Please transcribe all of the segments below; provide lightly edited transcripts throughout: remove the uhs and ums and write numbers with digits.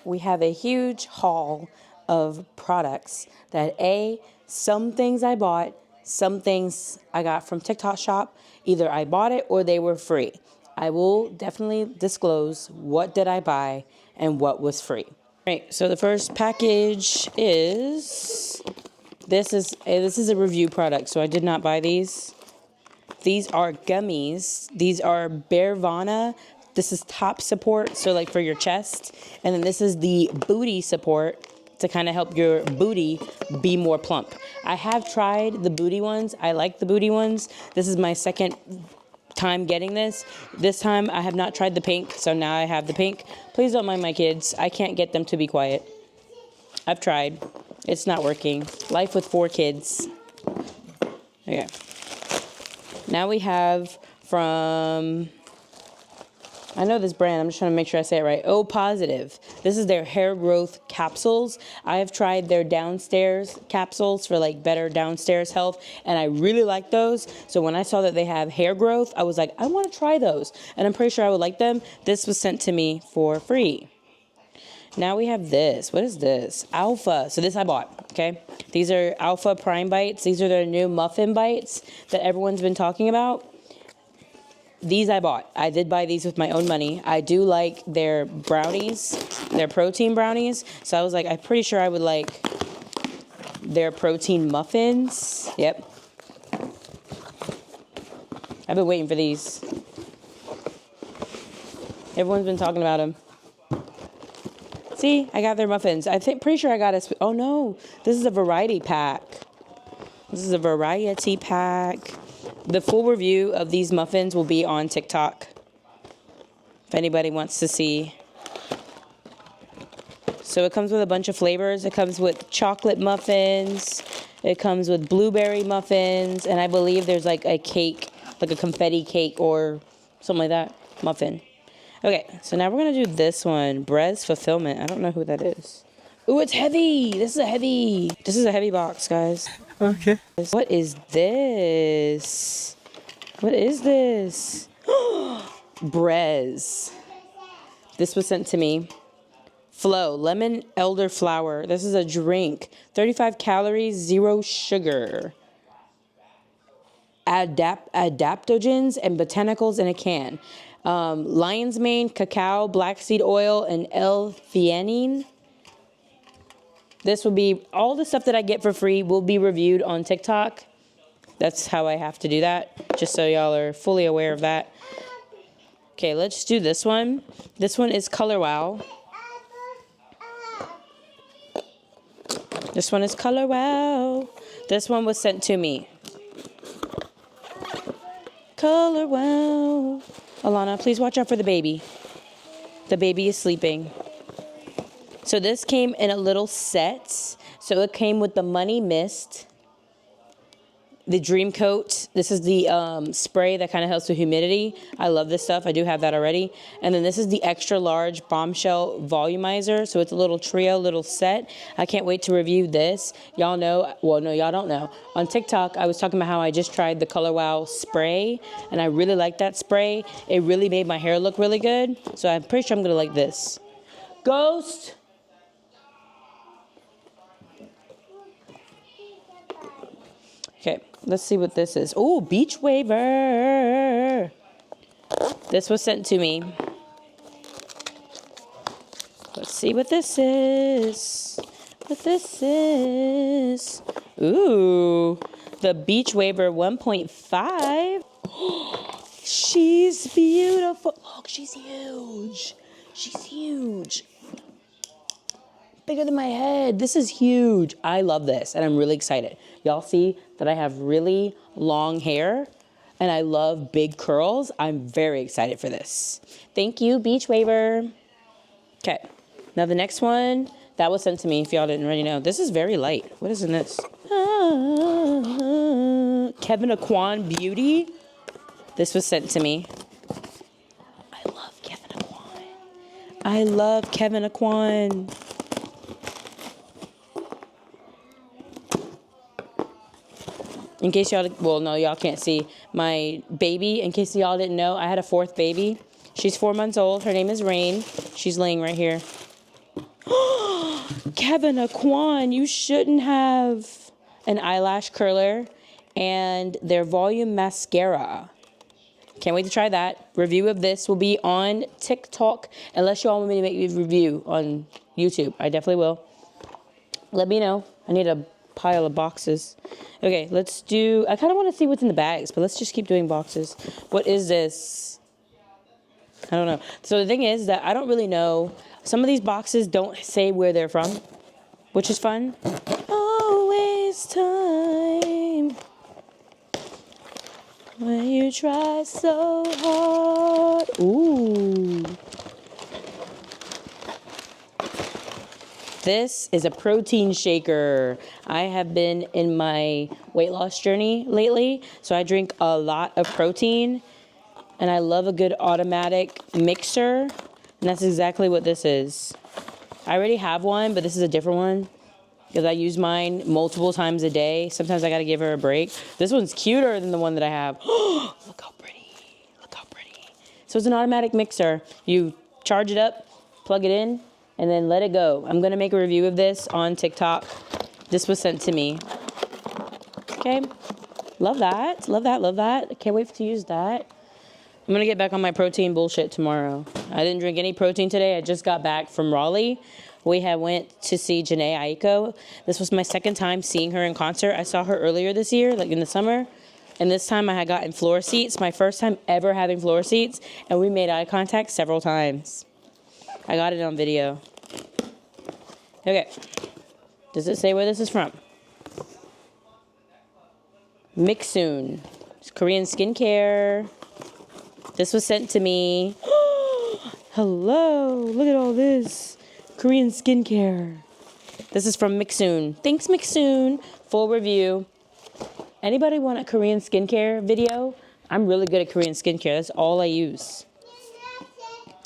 we have a huge haul of products that some things I bought, some things I got from TikTok shop. Either I bought it or they were free. I will definitely disclose what did I buy and what was free. Right, so the first package is, this is a review product, so I did not buy these. These are gummies. These are Bearvana. This is top support, so like for your chest. And then this is the booty support to kind of help your booty be more plump. I have tried the booty ones. I like the booty ones. This is my second time getting this. This time I have not tried the pink, so now I have the pink. Please don't mind my kids. I can't get them to be quiet. I've tried. It's not working. Life with 4 kids. Okay. Now we have from, I know this brand, I'm just trying to make sure I say it right. O Positive. This is their hair growth capsules. I have tried their downstairs capsules for like better downstairs health, and I really like those. So when I saw that they have hair growth, I was like, I want to try those, and I'm pretty sure I would like them. This was sent to me for free. Now we have this. What is this? Alpha. So this I bought, okay? These are Alpha Prime Bites. These are their new muffin bites that everyone's been talking about. These I bought. I did buy these with my own money. I do like their brownies, their protein brownies. So I was like, I'm pretty sure I would like their protein muffins. Yep. I've been waiting for these. Everyone's been talking about them. See, I got their muffins. Pretty sure I got oh no, this is a variety pack. This is a variety pack. The full review of these muffins will be on TikTok, if anybody wants to see. So it comes with a bunch of flavors. It comes with chocolate muffins. It comes with blueberry muffins. And I believe there's like a cake, like a confetti cake or something like that, muffin. Okay, so now we're going to do this one, Brez Fulfillment. I don't know who that is. Ooh, it's heavy. This is a heavy box, guys. Okay. What is this? What is this? Brez. This was sent to me. Flow, lemon elderflower. This is a drink. 35 calories, 0 sugar. Adaptogens and botanicals in a can. Lion's mane, cacao, black seed oil, and L-theanine. This will be, all the stuff that I get for free will be reviewed on TikTok. That's how I have to do that, just so y'all are fully aware of that. Okay, let's do this one. This one is Color Wow. This one is Color Wow. This one was sent to me. Color Wow. Alana, please watch out for the baby. The baby is sleeping. So this came in a little set. So it came with the Money Mist, the Dream Coat. This is the spray that kind of helps with humidity. I love this stuff. I do have that already. And then this is the extra large Bombshell Volumizer. So it's a little trio, little set. I can't wait to review this. Y'all know, well, no, y'all don't know. On TikTok, I was talking about how I just tried the Color Wow spray, and I really like that spray. It really made my hair look really good. So I'm pretty sure I'm gonna like this. Ghost. Okay, let's see what this is. Oh, Beach Waver. This was sent to me. Let's see what this is. What this is. Ooh, the Beach Waver 1.5. She's beautiful. Look, she's huge. She's huge. Bigger than my head. This is huge. I love this, and I'm really excited. Y'all see that I have really long hair, and I love big curls. I'm very excited for this. Thank you, Beach Waver. Okay, now the next one, that was sent to me, if y'all didn't already know. This is very light. What is in this? Kevin Aquan Beauty. This was sent to me. I love Kevin Aquan. I love Kevin Aquan. In case y'all, well, no, y'all can't see my baby. In case y'all didn't know, I had a 4th baby. She's 4 months old. Her name is Rain. She's laying right here. Kevin Aquan, you shouldn't have an eyelash curler and their volume mascara. Can't wait to try that. Review of this will be on TikTok, unless you all want me to make a review on YouTube. I definitely will. Let me know. I need a pile of boxes. Okay, let's do, I kind of want to see what's in the bags, but let's just keep doing boxes. What is this? I don't know. So the thing is that I don't really know. Some of these boxes don't say where they're from, which is fun. Always time when you try so hard. Ooh. This is a protein shaker. I have been in my weight loss journey lately, so I drink a lot of protein, and I love a good automatic mixer, and that's exactly what this is. I already have one, but this is a different one because I use mine multiple times a day. Sometimes I gotta give her a break. This one's cuter than the one that I have. Look how pretty. Look how pretty. So it's an automatic mixer. You charge it up, plug it in, and then let it go. I'm gonna make a review of this on TikTok. This was sent to me. Okay, love that, love that, love that. Can't wait to use that. I'm gonna get back on my protein bullshit tomorrow. I didn't drink any protein today. I just got back from Raleigh. We had went to see Janae Aiko. This was my second time seeing her in concert. I saw her earlier this year, like in the summer. And this time I had gotten floor seats, my first time ever having floor seats, and we made eye contact several times. I got it on video. Okay. Does it say where this is from? Mixun. It's Korean skincare. This was sent to me. Hello. Look at all this. Korean skincare. This is from Mixun. Thanks, Mixun. Full review. Anybody want a Korean skincare video? I'm really good at Korean skincare. That's all I use.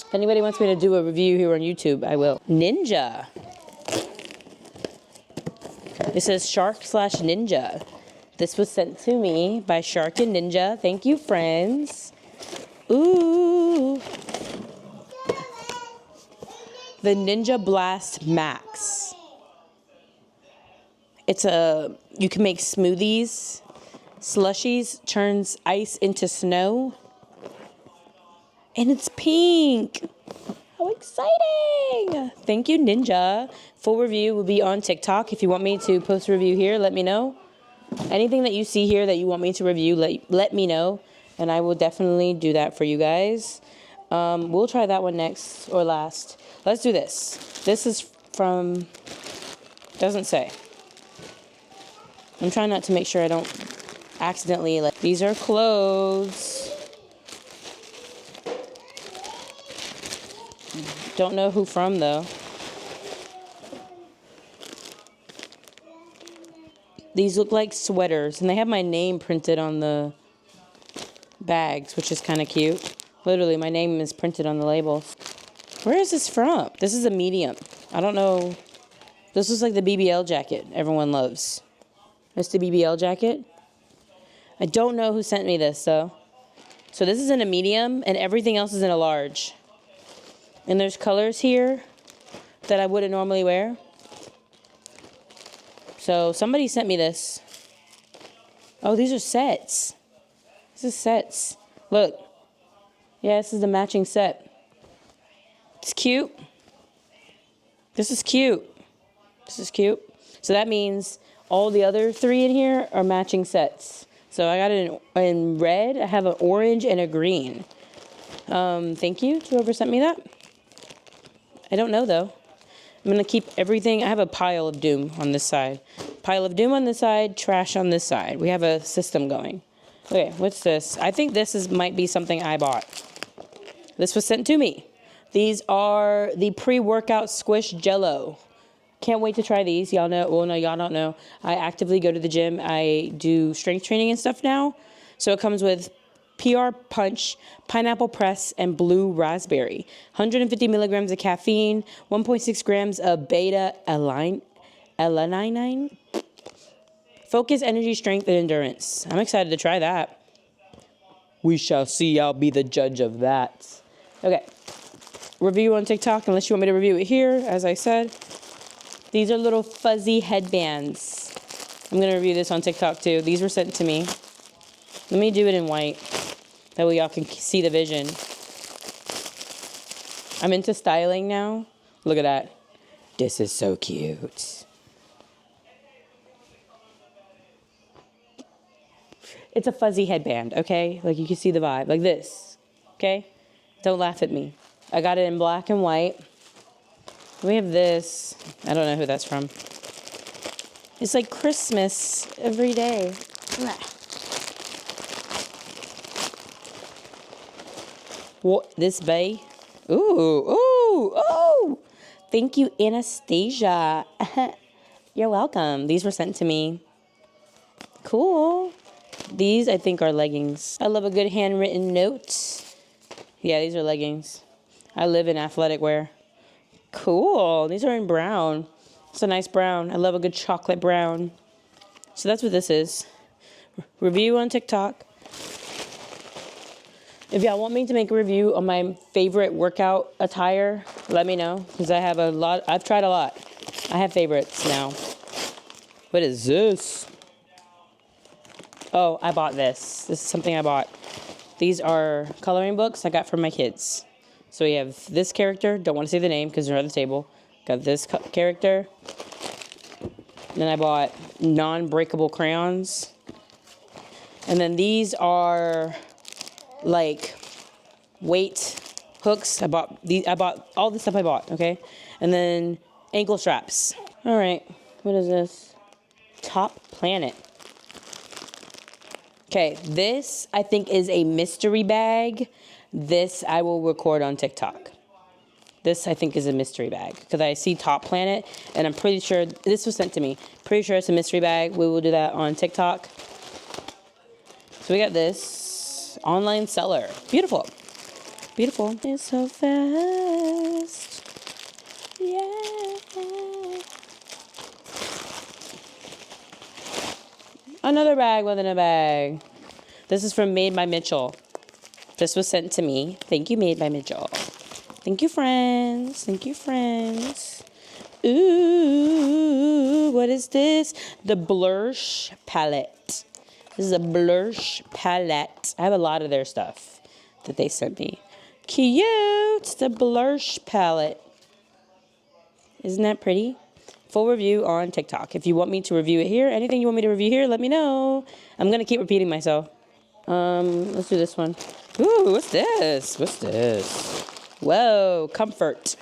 If anybody wants me to do a review here on YouTube, I will. Ninja. It says Shark/Ninja. This was sent to me by Shark and Ninja. Thank you, friends. Ooh. The Ninja Blast Max. You can make smoothies, slushies, turns ice into snow. And it's pink. How exciting. Thank you, Ninja. Full review will be on TikTok. If you want me to post a review here, let me know. Anything that you see here that you want me to review, let me know. And I will definitely do that for you guys. We'll try that one next or last. Let's do this. This is from, doesn't say. I'm trying not to make sure I don't accidentally, these are clothes. Don't know who from though. These look like sweaters, and they have my name printed on the bags, which is kind of cute. Literally, my name is printed on the labels. Where is this from? This is a medium. I don't know. This is like the BBL jacket everyone loves. It's the BBL jacket. I don't know who sent me this, though. So this is in a medium, and everything else is in a large. And there's colors here that I wouldn't normally wear. So somebody sent me this. Oh, these are sets. This is sets. Look. Yeah, this is the matching set. It's cute. This is cute. This is cute. So that means all the other three in here are matching sets. So I got it in red. I have an orange and a green. Thank you to whoever sent me that. I don't know, though. I'm going to keep everything. I have a pile of doom on this side. Pile of doom on this side, trash on this side. We have a system going. Okay, what's this? I think this might be something I bought. This was sent to me. These are the pre-workout squish jello. Can't wait to try these. Y'all know, well, no, y'all don't know. I actively go to the gym. I do strength training and stuff now. So it comes with PR Punch, Pineapple Press, and Blue Raspberry. 150 milligrams of caffeine, 1.6 grams of beta-alanine. Focus, energy, strength, and endurance. I'm excited to try that. We shall see. I'll be the judge of that. Okay. review on TikTok unless you want me to review it here, as I said. These are little fuzzy headbands. I'm going to review this on TikTok too. These were sent to me. Let me do it in white. That way y'all can see the vision. I'm into styling now. Look at that. This is so cute. It's a fuzzy headband, okay? Like you can see the vibe, like this, okay? Don't laugh at me. I got it in black and white. We have this. I don't know who that's from. It's like Christmas every day. What, this bay? Ooh, ooh, ooh. Thank you, Anastasia. You're welcome. These were sent to me. Cool. These, I think, are leggings. I love a good handwritten note. Yeah, these are leggings. I live in athletic wear. Cool. These are in brown. It's a nice brown. I love a good chocolate brown. So that's what this is. Review on TikTok. If y'all want me to make a review on my favorite workout attire, let me know. Because I have a lot. I've tried a lot. I have favorites now. What is this? Oh, I bought this. This is something I bought. These are coloring books I got from my kids. So we have this character. Don't want to say the name because they're at the table. Got this character. Then I bought non-breakable crayons. And then these are like weight hooks. I bought all the stuff I bought, okay? And then ankle straps. All right. What is this? Top Planet. Okay, this I think is a mystery bag. This I will record on TikTok. This I think is a mystery bag because I see Top Planet and I'm pretty sure this was sent to me. Pretty sure it's a mystery bag. We will do that on TikTok. So we got this online seller. Beautiful. Beautiful. It's so fast. Yeah. Another bag within a bag. This is from Made by Mitchell. This was sent to me. Thank you, Made by Mitchell. Thank you, friends. Thank you, friends. Ooh, what is this? The Blursh palette. This is a Blursh palette. I have a lot of their stuff that they sent me. Cute. The Blursh palette. Isn't that pretty? Full review on TikTok. If you want me to review it here, anything you want me to review here, let me know. I'm going to keep repeating myself. Let's do this one. Ooh, what's this? What's this? Whoa, comfort.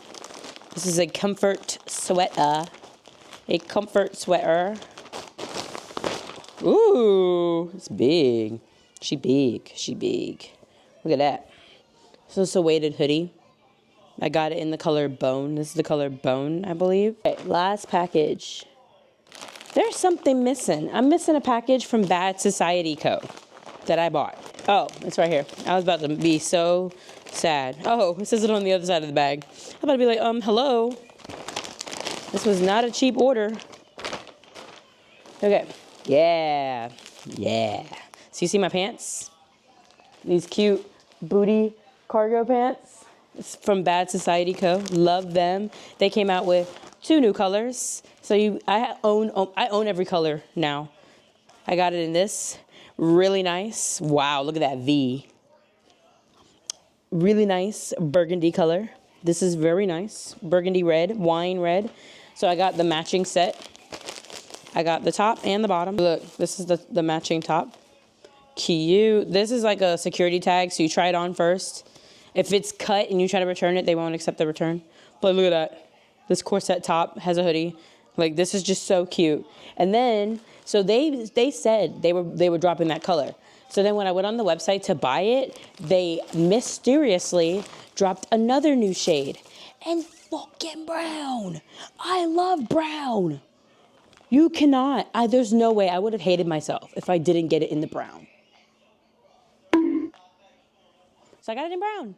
This is a comfort sweater. A comfort sweater. Ooh, it's big. She big. She big. Look at that. So it's a weighted hoodie. I got it in the color bone. This is the color bone, I believe. Okay, last package. There's something missing. I'm missing a package from Bad Society Co. that I bought. Oh, it's right here. I was about to be so sad. Oh, it says it on the other side of the bag. I'm about to be like, hello. This was not a cheap order. Okay. Yeah. Yeah. So you see my pants? These cute booty cargo pants. It's from Bad Society Co. Love them. They came out with 2 new colors. So I own every color now. I got it in this. Really nice. Wow, look at that V. Really nice burgundy color. This is very nice. Burgundy red, wine red. So I got the matching set. I got the top and the bottom. Look, this is the matching top. Cute. This is like a security tag, so you try it on first. If it's cut and you try to return it, they won't accept the return. But look at that. This corset top has a hoodie. Like, this is just so cute. And then, so they said they were dropping that color. So then when I went on the website to buy it, they mysteriously dropped another new shade. And fucking brown. I love brown. You cannot. There's no way. I would have hated myself if I didn't get it in the brown. So I got it in brown.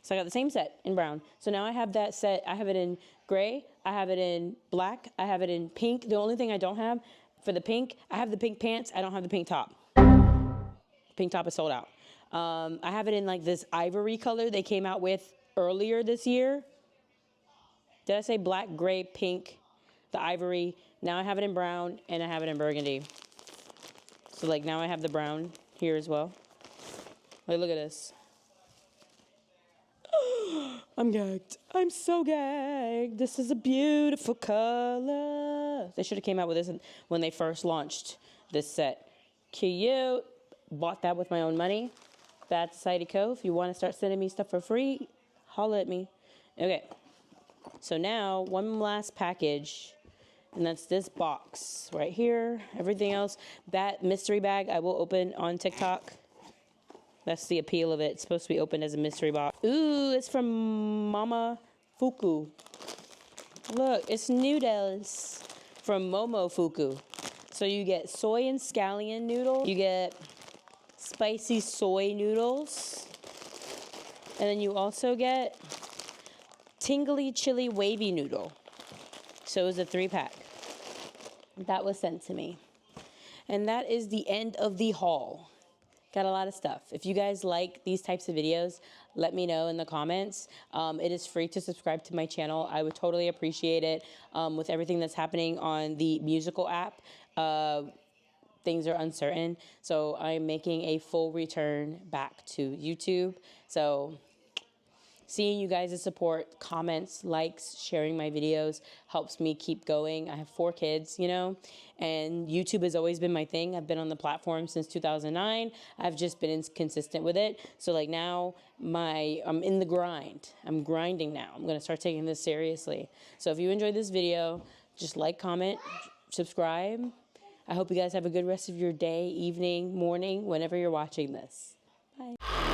So I got the same set in brown. So now I have that set. I have it in gray. I have it in black. I have it in pink. The only thing I don't have for the pink, I have the pink pants. I don't have the pink top. Pink top is sold out. I have it in like this ivory color they came out with earlier this year. Did I say black, gray, pink, the ivory? Now I have it in brown and I have it in burgundy. So like now I have the brown here as well. Like look at this. I'm gagged. I'm so gagged. This is a beautiful color. They should have came out with this when they first launched this set. Cute. Bought that with my own money. Bad Society Co. If you want to start sending me stuff for free, holla at me. Okay. So now one last package. And that's this box right here. Everything else. That mystery bag I will open on TikTok. That's the appeal of it. It's supposed to be opened as a mystery box. Ooh, it's from Mama Fuku. Look, it's noodles from Momo Fuku. So you get soy and scallion noodles. You get spicy soy noodles. And then you also get tingly chili wavy noodle. So it was a 3-pack. That was sent to me. And that is the end of the haul. Got a lot of stuff. If you guys like these types of videos, let me know in the comments. It is free to subscribe to my channel. I would totally appreciate it. With everything that's happening on the musical app, things are uncertain. So I'm making a full return back to YouTube. So seeing you guys' support, comments, likes, sharing my videos helps me keep going. I have 4 kids, you know, and YouTube has always been my thing. I've been on the platform since 2009. I've just been consistent with it. So like now I'm in the grind. I'm grinding now. I'm going to start taking this seriously. So if you enjoyed this video, just like, comment, subscribe. I hope you guys have a good rest of your day, evening, morning, whenever you're watching this. Bye.